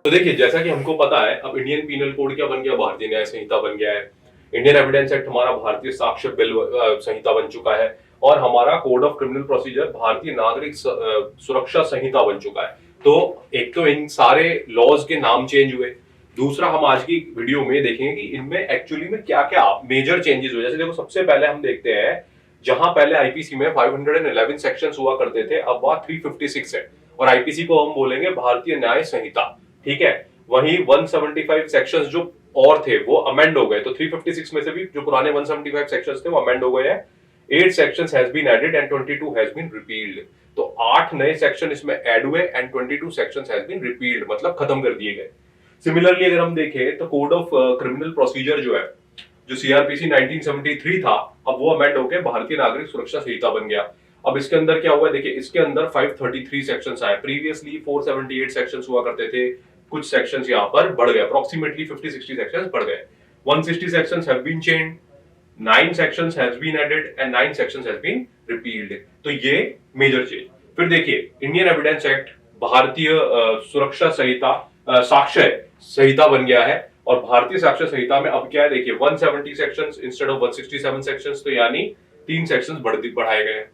तो देखिए, जैसा कि हमको पता है, अब इंडियन पीनल कोड क्या बन गया, भारतीय न्याय संहिता बन गया है। इंडियन एविडेंस एक्ट हमारा भारतीय साक्ष्य बिल संहिता बन चुका है। और हमारा कोड ऑफ क्रिमिनल प्रोसीजर भारतीय नागरिक सुरक्षा संहिता बन चुका है। तो एक तो इन सारे लॉज के नाम चेंज हुए। दूसरा, हम आज की वीडियो में देखेंगे कि इनमें एक्चुअली में क्या क्या मेजर चेंजेस हुए। जैसे देखो, सबसे पहले हम देखते हैं, जहां पहले आईपीसी में 511 सेक्शंस हुआ करते थे, अब वह 356 है। और आईपीसी को हम बोलेंगे भारतीय न्याय संहिता, ठीक है। वहीं 175 सेक्शंस जो और थे वो अमेंड हो गए, तो 356 में से भी जो पुराने 175 सेक्शंस थे वो अमेंड हो गए हैं। 8 sections has been added and 22 has been repealed. तो 8 नए सेक्शन इसमें ऐड हुए and 22 sections has been repealed, मतलब खत्म कर दिए गए। सिमिलरली अगर हम देखें तो कोड ऑफ क्रिमिनल प्रोसीजर जो है, जो सीआरपीसी 1973 था, अब वो अमेंड होकर भारतीय नागरिक सुरक्षा संहिता बन गया। अब इसके अंदर क्या हुआ, देखिए, इसके अंदर 533 सेक्शंस आए। प्रीवियसली 478 सेक्शंस हुआ करते थे। कुछ सेक्शंस यहाँ पर बढ़ गए, अप्रोक्सीमेटली 50-60 सेक्शंस बढ़ गए। 160 sections have been changed, 9 sections has been added and 9 sections has been repealed. तो ये मेजर चेंज। फिर देखिए, इंडियन एविडेंस एक्ट भारतीय सुरक्षा संहिता साक्ष्य संहिता बन गया है। और भारतीय साक्ष्य संहिता में अब क्या है, देखिए, 170 सेक्शंस इंस्टेड ऑफ 167 सेक्शंस, तो यानी 3 सेक्शंस बढ़ाए गए हैं।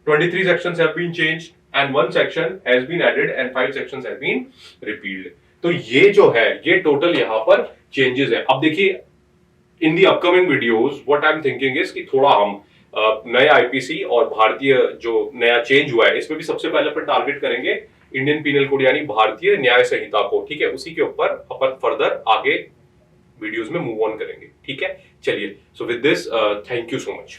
23 sections have been changed and 1 section has been added and 5 sections have been repealed। तो ये जो है, ये टोटल यहाँ पर चेंजेस है। अब देखिए, in the upcoming videos what I am thinking is कि थोड़ा हम नए आईपीसी और भारतीय जो नया चेंज हुआ है, इसमें भी सबसे पहले अपन टारगेट करेंगे इंडियन पीनल कोड यानी भारतीय न्याय संहिता को, ठीक है। उसी के ऊपर अपन फर्दर आगे वीडियोस में मूव ऑन करेंगे, ठीक है। चलिए, so with this, thank you so much.